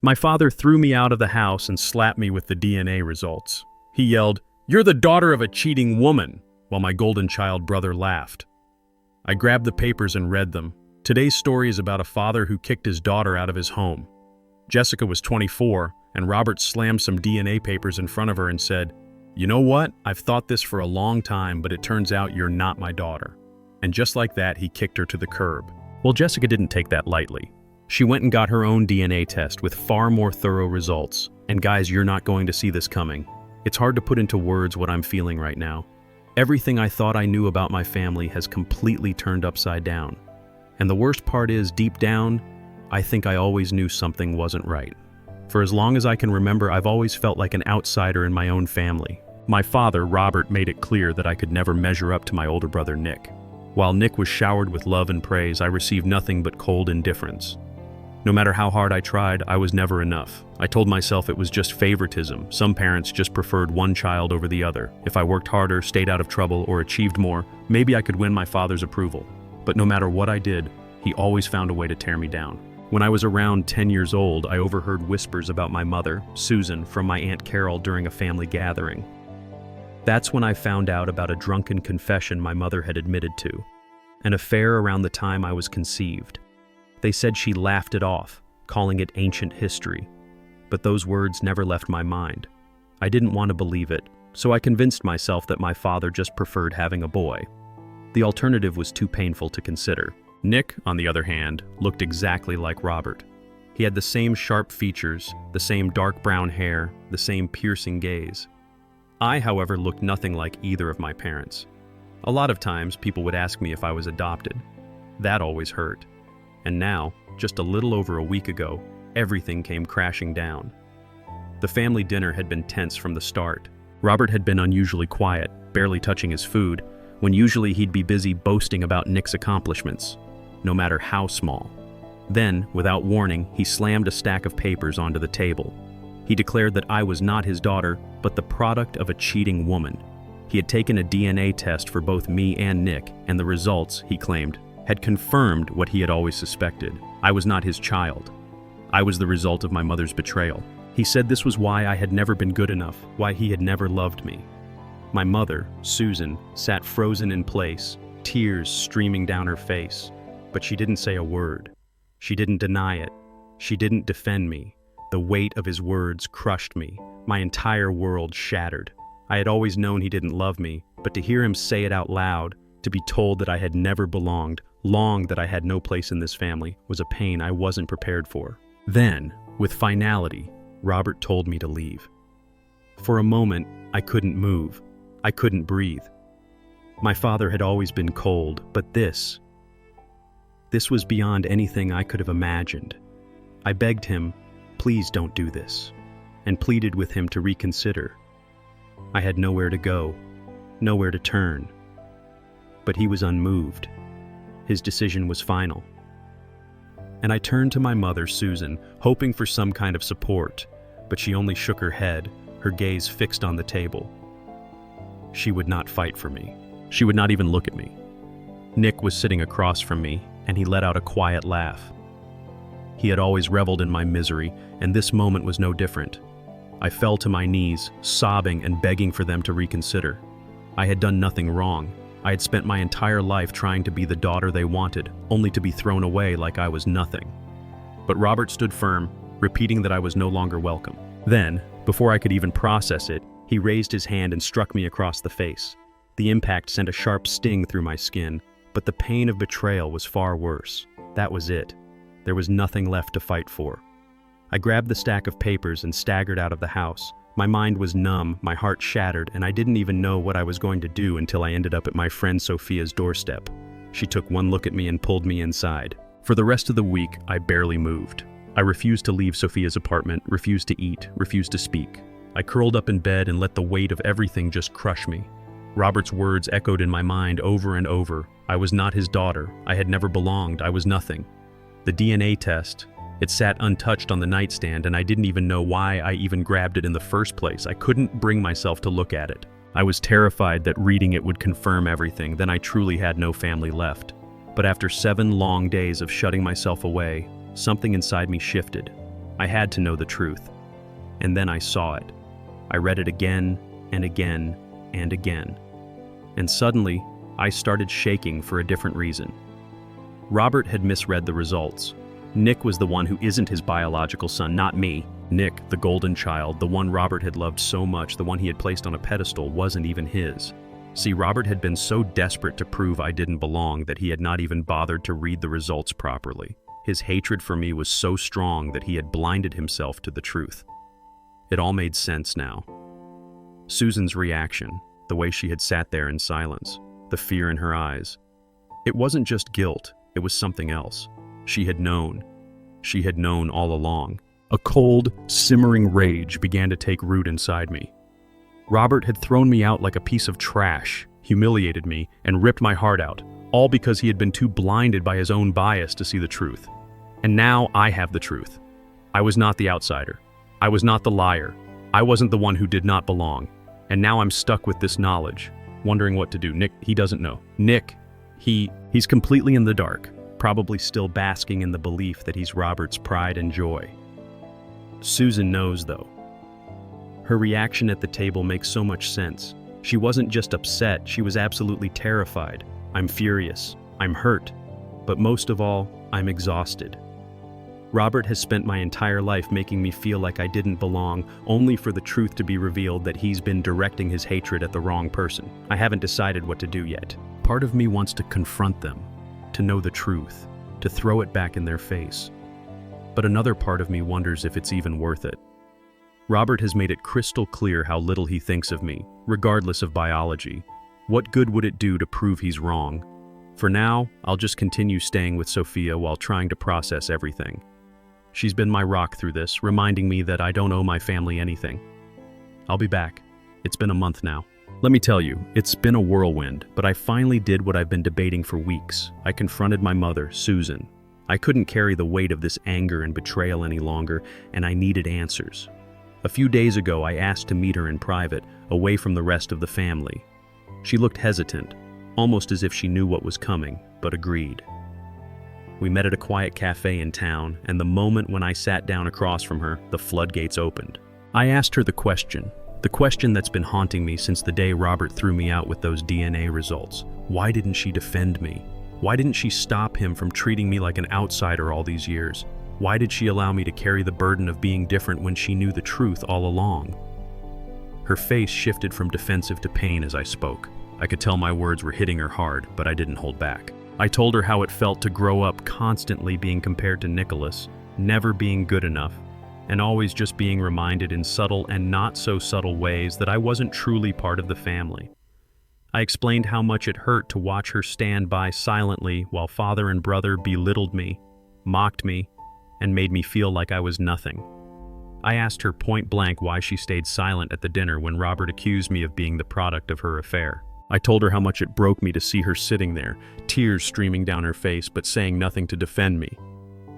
My father threw me out of the house and slapped me with the DNA results. He yelled, "You're the daughter of a cheating woman," while my golden child brother laughed. I grabbed the papers and read them. Today's story is about a father who kicked his daughter out of his home. Jessica was 24, and Robert slammed some DNA papers in front of her and said, "You know what? I've thought this for a long time, but it turns out you're not my daughter." And just like that, he kicked her to the curb. Well, Jessica didn't take that lightly. She went and got her own DNA test with far more thorough results. And guys, you're not going to see this coming. It's hard to put into words what I'm feeling right now. Everything I thought I knew about my family has completely turned upside down. And the worst part is, deep down, I think I always knew something wasn't right. For as long as I can remember, I've always felt like an outsider in my own family. My father, Robert, made it clear that I could never measure up to my older brother, Nick. While Nick was showered with love and praise, I received nothing but cold indifference. No matter how hard I tried, I was never enough. I told myself it was just favoritism. Some parents just preferred one child over the other. If I worked harder, stayed out of trouble, or achieved more, maybe I could win my father's approval. But no matter what I did, he always found a way to tear me down. When I was around 10 years old, I overheard whispers about my mother, Susan, from my Aunt Carol during a family gathering. That's when I found out about a drunken confession my mother had admitted to, an affair around the time I was conceived. They said she laughed it off, calling it ancient history. But those words never left my mind. I didn't want to believe it, so I convinced myself that my father just preferred having a boy. The alternative was too painful to consider. Nick, on the other hand, looked exactly like Robert. He had the same sharp features, the same dark brown hair, the same piercing gaze. I, however, looked nothing like either of my parents. A lot of times, people would ask me if I was adopted. That always hurt. And now, just a little over a week ago, everything came crashing down. The family dinner had been tense from the start. Robert had been unusually quiet, barely touching his food, when usually he'd be busy boasting about Nick's accomplishments, no matter how small. Then, without warning, he slammed a stack of papers onto the table. He declared that I was not his daughter, but the product of a cheating woman. He had taken a DNA test for both me and Nick, and the results, he claimed, had confirmed what he had always suspected. I was not his child. I was the result of my mother's betrayal. He said this was why I had never been good enough, why he had never loved me. My mother, Susan, sat frozen in place, tears streaming down her face. But she didn't say a word. She didn't deny it. She didn't defend me. The weight of his words crushed me. My entire world shattered. I had always known he didn't love me, but to hear him say it out loud, to be told that I had never belonged, longed that I had no place in this family, was a pain I wasn't prepared for. Then, with finality, Robert told me to leave. For a moment, I couldn't move. I couldn't breathe. My father had always been cold, but this was beyond anything I could have imagined. I begged him, "Please don't do this," and pleaded with him to reconsider. I had nowhere to go, nowhere to turn. But he was unmoved. His decision was final. And I turned to my mother, Susan, hoping for some kind of support, but she only shook her head, her gaze fixed on the table. She would not fight for me. She would not even look at me. Nick was sitting across from me, and he let out a quiet laugh. He had always reveled in my misery, and this moment was no different. I fell to my knees, sobbing and begging for them to reconsider. I had done nothing wrong. I had spent my entire life trying to be the daughter they wanted, only to be thrown away like I was nothing. But Robert stood firm, repeating that I was no longer welcome. Then, before I could even process it, he raised his hand and struck me across the face. The impact sent a sharp sting through my skin, but the pain of betrayal was far worse. That was it. There was nothing left to fight for. I grabbed the stack of papers and staggered out of the house. My mind was numb, my heart shattered, and I didn't even know what I was going to do until I ended up at my friend Sophia's doorstep. She took one look at me and pulled me inside. For the rest of the week, I barely moved. I refused to leave Sophia's apartment, refused to eat, refused to speak. I curled up in bed and let the weight of everything just crush me. Robert's words echoed in my mind over and over. I was not his daughter. I had never belonged. I was nothing. The DNA test, it sat untouched on the nightstand, and I didn't even know why I even grabbed it in the first place. I couldn't bring myself to look at it. I was terrified that reading it would confirm everything, then I truly had no family left. But after 7 long days of shutting myself away, something inside me shifted. I had to know the truth. And then I saw it. I read it again and again and again. And suddenly, I started shaking for a different reason. Robert had misread the results. Nick was the one who isn't his biological son, not me. Nick, the golden child, the one Robert had loved so much, the one he had placed on a pedestal, wasn't even his. See, Robert had been so desperate to prove I didn't belong that he had not even bothered to read the results properly. His hatred for me was so strong that he had blinded himself to the truth. It all made sense now. Susan's reaction, the way she had sat there in silence, the fear in her eyes. It wasn't just guilt, it was something else. She had known. She had known all along. A cold, simmering rage began to take root inside me. Robert had thrown me out like a piece of trash, humiliated me, and ripped my heart out, all because he had been too blinded by his own bias to see the truth. And now I have the truth. I was not the outsider. I was not the liar. I wasn't the one who did not belong. And now I'm stuck with this knowledge, wondering what to do. Nick, he doesn't know. Nick, he's completely in the dark, probably still basking in the belief that he's Robert's pride and joy. Susan knows, though. Her reaction at the table makes so much sense. She wasn't just upset, she was absolutely terrified. I'm furious. I'm hurt. But most of all, I'm exhausted. Robert has spent my entire life making me feel like I didn't belong, only for the truth to be revealed that he's been directing his hatred at the wrong person. I haven't decided what to do yet. Part of me wants to confront them, to know the truth, to throw it back in their face. But another part of me wonders if it's even worth it. Robert has made it crystal clear how little he thinks of me, regardless of biology. What good would it do to prove he's wrong? For now, I'll just continue staying with Sophia while trying to process everything. She's been my rock through this, reminding me that I don't owe my family anything. I'll be back. It's been a month now. Let me tell you, it's been a whirlwind, but I finally did what I've been debating for weeks. I confronted my mother, Susan. I couldn't carry the weight of this anger and betrayal any longer, and I needed answers. A few days ago, I asked to meet her in private, away from the rest of the family. She looked hesitant, almost as if she knew what was coming, but agreed. We met at a quiet cafe in town, and the moment when I sat down across from her, the floodgates opened. I asked her the question that's been haunting me since the day Robert threw me out with those DNA results. Why didn't she defend me? Why didn't she stop him from treating me like an outsider all these years? Why did she allow me to carry the burden of being different when she knew the truth all along? Her face shifted from defensive to pain as I spoke. I could tell my words were hitting her hard, but I didn't hold back. I told her how it felt to grow up constantly being compared to Nicholas, never being good enough, and always just being reminded in subtle and not so subtle ways that I wasn't truly part of the family. I explained how much it hurt to watch her stand by silently while father and brother belittled me, mocked me, and made me feel like I was nothing. I asked her point blank why she stayed silent at the dinner when Robert accused me of being the product of her affair. I told her how much it broke me to see her sitting there, tears streaming down her face, but saying nothing to defend me.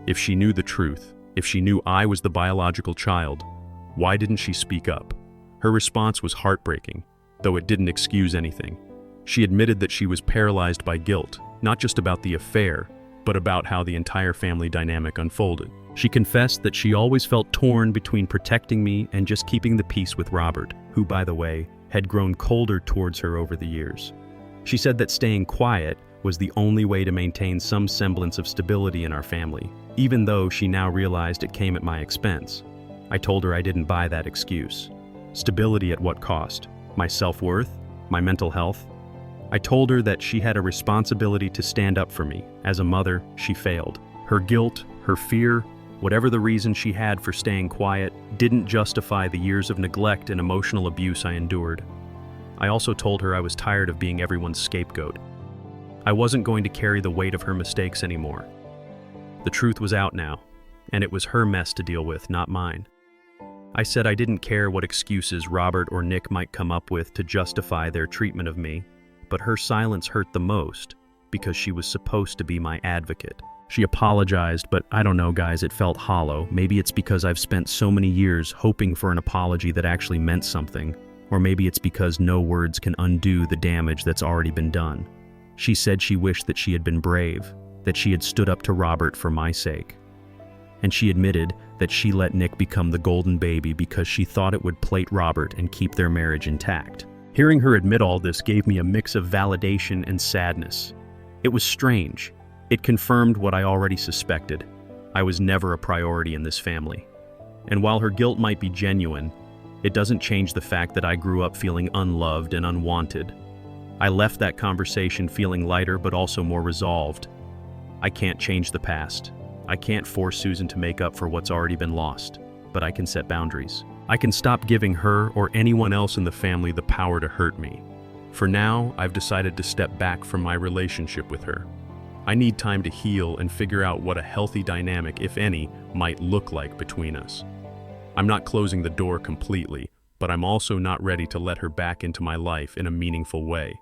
If she knew the truth, if she knew I was the biological child, why didn't she speak up? Her response was heartbreaking, though it didn't excuse anything. She admitted that she was paralyzed by guilt, not just about the affair, but about how the entire family dynamic unfolded. She confessed that she always felt torn between protecting me and just keeping the peace with Robert, who, by the way, had grown colder towards her over the years. She said that staying quiet was the only way to maintain some semblance of stability in our family, even though she now realized it came at my expense. I told her I didn't buy that excuse. Stability at what cost? My self-worth? My mental health? I told her that she had a responsibility to stand up for me. As a mother, she failed. Her guilt, her fear, whatever the reason she had for staying quiet, didn't justify the years of neglect and emotional abuse I endured. I also told her I was tired of being everyone's scapegoat. I wasn't going to carry the weight of her mistakes anymore. The truth was out now, and it was her mess to deal with, not mine. I said I didn't care what excuses Robert or Nick might come up with to justify their treatment of me, but her silence hurt the most because she was supposed to be my advocate. She apologized, but I don't know, guys, it felt hollow. Maybe it's because I've spent so many years hoping for an apology that actually meant something, or maybe it's because no words can undo the damage that's already been done. She said she wished that she had been brave, that she had stood up to Robert for my sake. and she admitted that she let Nick become the golden baby because she thought it would plate Robert and keep their marriage intact. Hearing her admit all this gave me a mix of validation and sadness. It was strange. It confirmed what I already suspected. I was never a priority in this family. And while her guilt might be genuine, it doesn't change the fact that I grew up feeling unloved and unwanted. I left that conversation feeling lighter but also more resolved. I can't change the past. I can't force Susan to make up for what's already been lost, but I can set boundaries. I can stop giving her or anyone else in the family the power to hurt me. For now, I've decided to step back from my relationship with her. I need time to heal and figure out what a healthy dynamic, if any, might look like between us. I'm not closing the door completely, but I'm also not ready to let her back into my life in a meaningful way.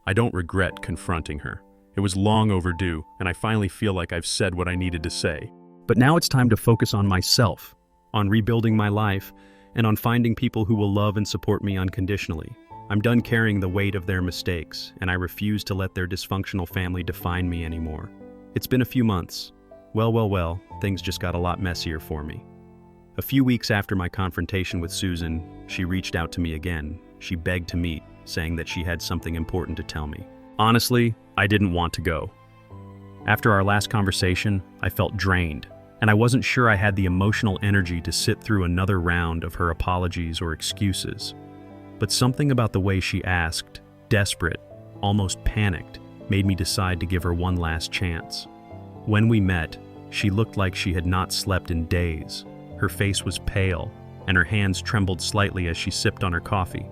I don't regret confronting her. It was long overdue, and I finally feel like I've said what I needed to say. But now it's time to focus on myself, on rebuilding my life, and on finding people who will love and support me unconditionally. I'm done carrying the weight of their mistakes, and I refuse to let their dysfunctional family define me anymore. It's been a few months. Well, things just got a lot messier for me. A few weeks after my confrontation with Susan, she reached out to me again. She begged to meet, saying that she had something important to tell me. Honestly, I didn't want to go. After our last conversation, I felt drained, and I wasn't sure I had the emotional energy to sit through another round of her apologies or excuses. But something about the way she asked, desperate, almost panicked, made me decide to give her one last chance. When we met, she looked like she had not slept in days. Her face was pale, and her hands trembled slightly as she sipped on her coffee.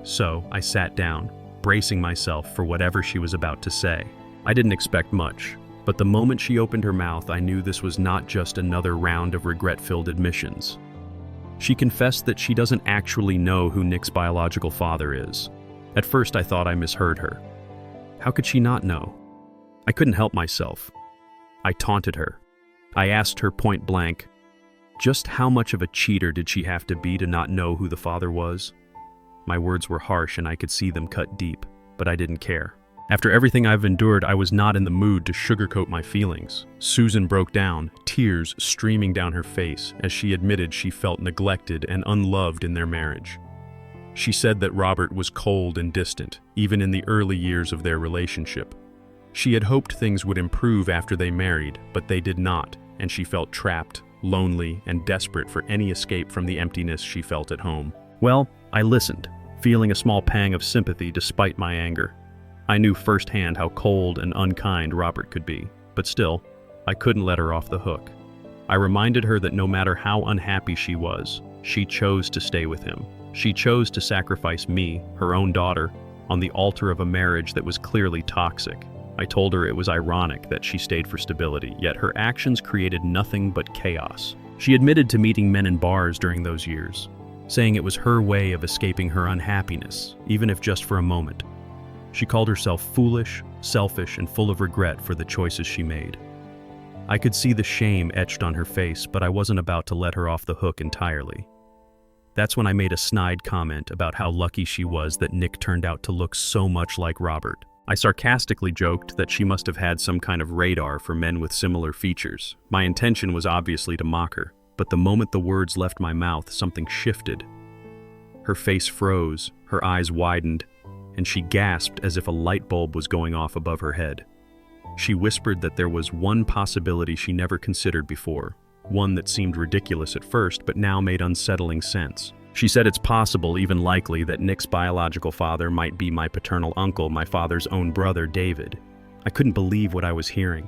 So I sat down, bracing myself for whatever she was about to say. I didn't expect much, but the moment she opened her mouth, I knew this was not just another round of regret-filled admissions. She confessed that she doesn't actually know who Nick's biological father is. At first, I thought I misheard her. How could she not know? I couldn't help myself. I taunted her. I asked her point blank, just how much of a cheater did she have to be to not know who the father was? My words were harsh and I could see them cut deep, but I didn't care. After everything I've endured, I was not in the mood to sugarcoat my feelings. Susan broke down, tears streaming down her face as she admitted she felt neglected and unloved in their marriage. She said that Robert was cold and distant, even in the early years of their relationship. She had hoped things would improve after they married, but they did not, and she felt trapped, lonely, and desperate for any escape from the emptiness she felt at home. Well, I listened, feeling a small pang of sympathy despite my anger. I knew firsthand how cold and unkind Robert could be, but still, I couldn't let her off the hook. I reminded her that no matter how unhappy she was, she chose to stay with him. She chose to sacrifice me, her own daughter, on the altar of a marriage that was clearly toxic. I told her it was ironic that she stayed for stability, yet her actions created nothing but chaos. She admitted to meeting men in bars during those years, saying it was her way of escaping her unhappiness, even if just for a moment. She called herself foolish, selfish, and full of regret for the choices she made. I could see the shame etched on her face, but I wasn't about to let her off the hook entirely. That's when I made a snide comment about how lucky she was that Nick turned out to look so much like Robert. I sarcastically joked that she must have had some kind of radar for men with similar features. My intention was obviously to mock her, but the moment the words left my mouth, something shifted. Her face froze, her eyes widened, and she gasped as if a light bulb was going off above her head. She whispered that there was one possibility she never considered before, one that seemed ridiculous at first but now made unsettling sense. She said it's possible, even likely, that Nick's biological father might be my paternal uncle, my father's own brother, David. I couldn't believe what I was hearing.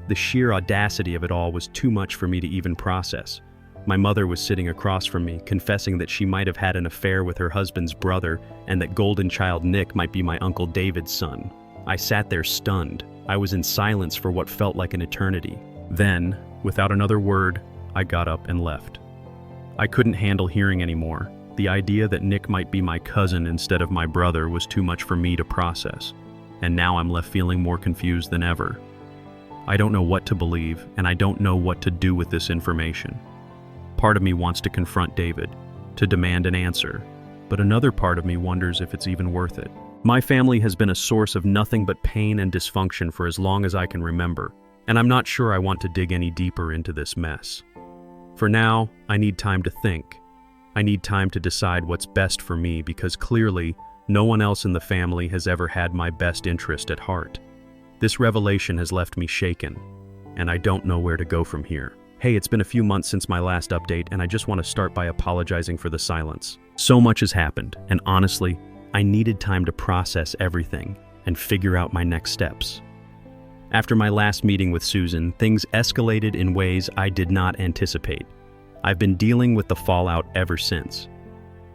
The sheer audacity of it all was too much for me to even process. My mother was sitting across from me, confessing that she might have had an affair with her husband's brother and that golden child Nick might be my Uncle David's son. I sat there stunned. I was in silence for what felt like an eternity. Then, without another word, I got up and left. I couldn't handle hearing anymore. The idea that Nick might be my cousin instead of my brother was too much for me to process, and now I'm left feeling more confused than ever. I don't know what to believe, and I don't know what to do with this information. Part of me wants to confront David, to demand an answer, but another part of me wonders if it's even worth it. My family has been a source of nothing but pain and dysfunction for as long as I can remember, and I'm not sure I want to dig any deeper into this mess. For now, I need time to think. I need time to decide what's best for me because clearly, no one else in the family has ever had my best interest at heart. This revelation has left me shaken, and I don't know where to go from here. Hey, it's been a few months since my last update, and I just want to start by apologizing for the silence. So much has happened, and honestly, I needed time to process everything and figure out my next steps. After my last meeting with Susan, things escalated in ways I did not anticipate. I've been dealing with the fallout ever since.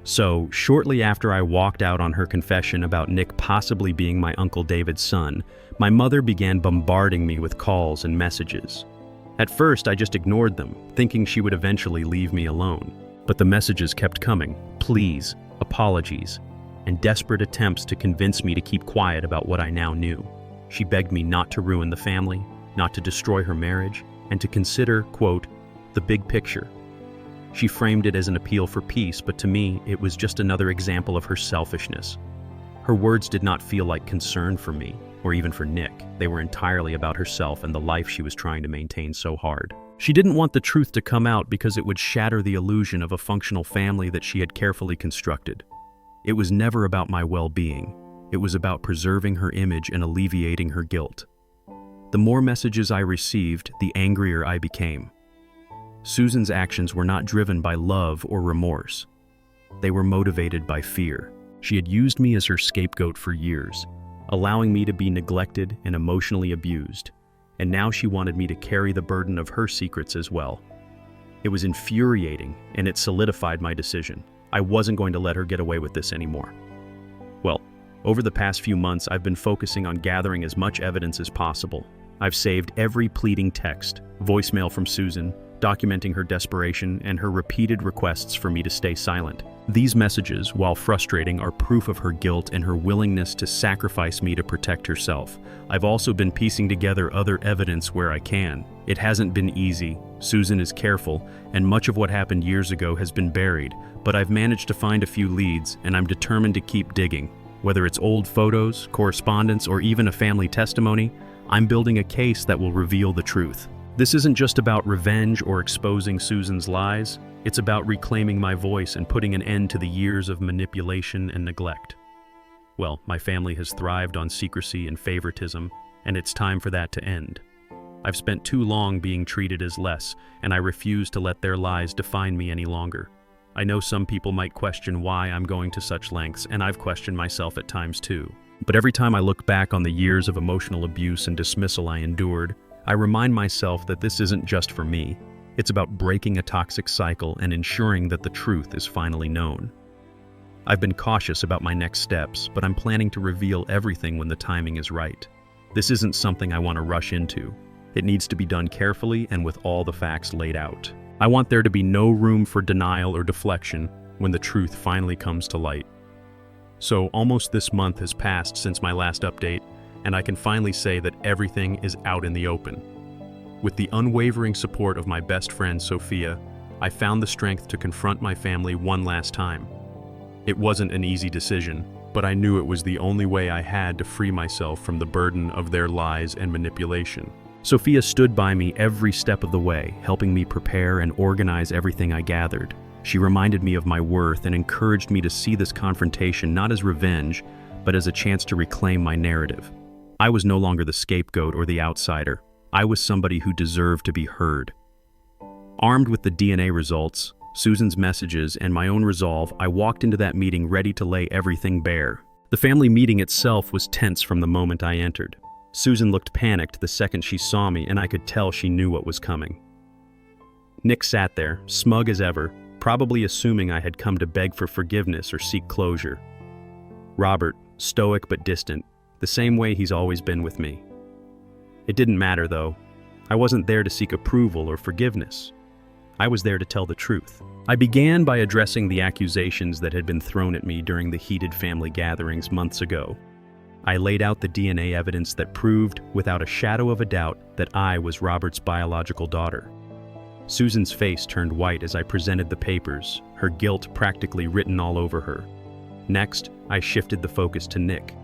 So, shortly after I walked out on her confession about Nick possibly being my Uncle David's son, my mother began bombarding me with calls and messages. At first, I just ignored them, thinking she would eventually leave me alone. But the messages kept coming: pleas, apologies, and desperate attempts to convince me to keep quiet about what I now knew. She begged me not to ruin the family, not to destroy her marriage, and to consider, quote, the big picture. She framed it as an appeal for peace, but to me, it was just another example of her selfishness. Her words did not feel like concern for me, or even for Nick. They were entirely about herself and the life she was trying to maintain so hard. She didn't want the truth to come out because it would shatter the illusion of a functional family that she had carefully constructed. It was never about my well-being. It was about preserving her image and alleviating her guilt. The more messages I received, the angrier I became. Susan's actions were not driven by love or remorse. They were motivated by fear. She had used me as her scapegoat for years, allowing me to be neglected and emotionally abused, and now she wanted me to carry the burden of her secrets as well. It was infuriating, and it solidified my decision. I wasn't going to let her get away with this anymore. Well, over the past few months, I've been focusing on gathering as much evidence as possible. I've saved every pleading text, voicemail from Susan, documenting her desperation and her repeated requests for me to stay silent. These messages, while frustrating, are proof of her guilt and her willingness to sacrifice me to protect herself. I've also been piecing together other evidence where I can. It hasn't been easy. Susan is careful, and much of what happened years ago has been buried, but I've managed to find a few leads, and I'm determined to keep digging. Whether it's old photos, correspondence, or even a family testimony, I'm building a case that will reveal the truth. This isn't just about revenge or exposing Susan's lies. It's about reclaiming my voice and putting an end to the years of manipulation and neglect. Well, my family has thrived on secrecy and favoritism, and it's time for that to end. I've spent too long being treated as less, and I refuse to let their lies define me any longer. I know some people might question why I'm going to such lengths, and I've questioned myself at times too. But every time I look back on the years of emotional abuse and dismissal I endured, I remind myself that this isn't just for me. It's about breaking a toxic cycle and ensuring that the truth is finally known. I've been cautious about my next steps, but I'm planning to reveal everything when the timing is right. This isn't something I want to rush into. It needs to be done carefully and with all the facts laid out. I want there to be no room for denial or deflection when the truth finally comes to light. So almost this month has passed since my last update, and I can finally say that everything is out in the open. With the unwavering support of my best friend Sophia, I found the strength to confront my family one last time. It wasn't an easy decision, but I knew it was the only way I had to free myself from the burden of their lies and manipulation. Sophia stood by me every step of the way, helping me prepare and organize everything I gathered. She reminded me of my worth and encouraged me to see this confrontation not as revenge, but as a chance to reclaim my narrative. I was no longer the scapegoat or the outsider. I was somebody who deserved to be heard. Armed with the DNA results, Susan's messages, and my own resolve, I walked into that meeting ready to lay everything bare. The family meeting itself was tense from the moment I entered. Susan looked panicked the second she saw me, and I could tell she knew what was coming. Nick sat there, smug as ever, probably assuming I had come to beg for forgiveness or seek closure. Robert, stoic but distant, the same way he's always been with me. It didn't matter, though. I wasn't there to seek approval or forgiveness. I was there to tell the truth. I began by addressing the accusations that had been thrown at me during the heated family gatherings months ago. I laid out the DNA evidence that proved, without a shadow of a doubt, that I was Robert's biological daughter. Susan's face turned white as I presented the papers, her guilt practically written all over her. Next, I shifted the focus to Nick.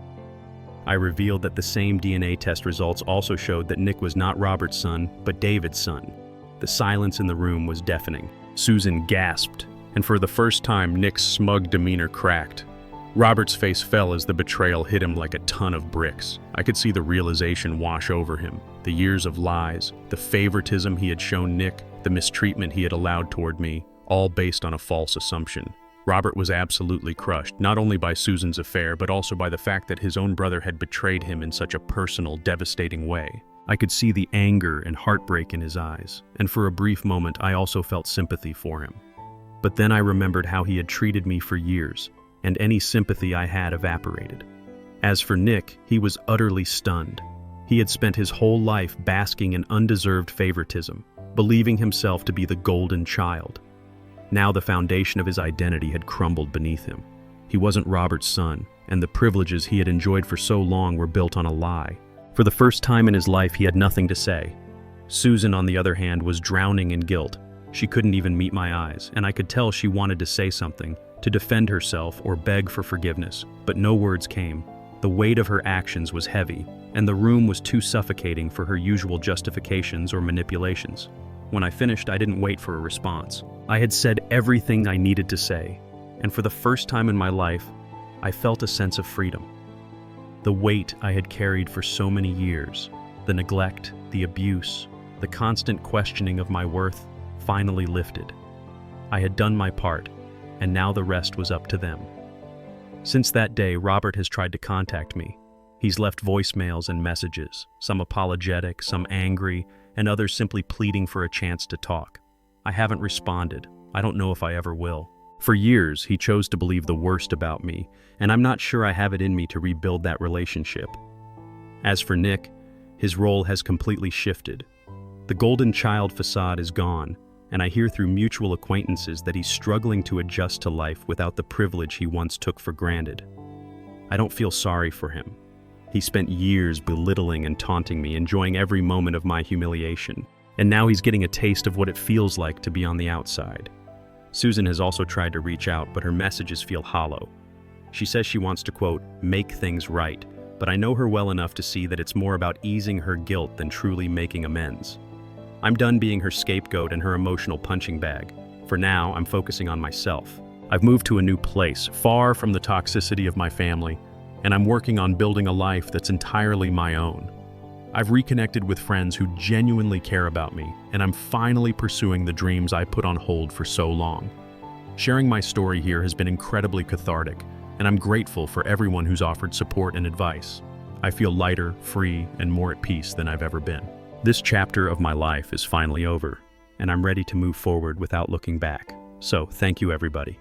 I revealed that the same DNA test results also showed that Nick was not Robert's son, but David's son. The silence in the room was deafening. Susan gasped, and for the first time, Nick's smug demeanor cracked. Robert's face fell as the betrayal hit him like a ton of bricks. I could see the realization wash over him. The years of lies, the favoritism he had shown Nick, the mistreatment he had allowed toward me, all based on a false assumption. Robert was absolutely crushed, not only by Susan's affair, but also by the fact that his own brother had betrayed him in such a personal, devastating way. I could see the anger and heartbreak in his eyes, and for a brief moment I also felt sympathy for him. But then I remembered how he had treated me for years, and any sympathy I had evaporated. As for Nick, he was utterly stunned. He had spent his whole life basking in undeserved favoritism, believing himself to be the golden child. Now the foundation of his identity had crumbled beneath him. He wasn't Robert's son, and the privileges he had enjoyed for so long were built on a lie. For the first time in his life, he had nothing to say. Susan, on the other hand, was drowning in guilt. She couldn't even meet my eyes, and I could tell she wanted to say something, to defend herself or beg for forgiveness, but no words came. The weight of her actions was heavy, and the room was too suffocating for her usual justifications or manipulations. When I finished, I didn't wait for a response. I had said everything I needed to say, and for the first time in my life, I felt a sense of freedom. The weight I had carried for so many years, the neglect, the abuse, the constant questioning of my worth, finally lifted. I had done my part, and now the rest was up to them. Since that day, Robert has tried to contact me. He's left voicemails and messages, some apologetic, some angry, and others simply pleading for a chance to talk. I haven't responded. I don't know if I ever will. For years, he chose to believe the worst about me, and I'm not sure I have it in me to rebuild that relationship. As for Nick, his role has completely shifted. The golden child facade is gone, and I hear through mutual acquaintances that he's struggling to adjust to life without the privilege he once took for granted. I don't feel sorry for him. He spent years belittling and taunting me, enjoying every moment of my humiliation, and now he's getting a taste of what it feels like to be on the outside. Susan has also tried to reach out, but her messages feel hollow. She says she wants to, quote, make things right, but I know her well enough to see that it's more about easing her guilt than truly making amends. I'm done being her scapegoat and her emotional punching bag. For now, I'm focusing on myself. I've moved to a new place, far from the toxicity of my family, and I'm working on building a life that's entirely my own. I've reconnected with friends who genuinely care about me, and I'm finally pursuing the dreams I put on hold for so long. Sharing my story here has been incredibly cathartic, and I'm grateful for everyone who's offered support and advice. I feel lighter, free, and more at peace than I've ever been. This chapter of my life is finally over, and I'm ready to move forward without looking back. So, thank you, everybody.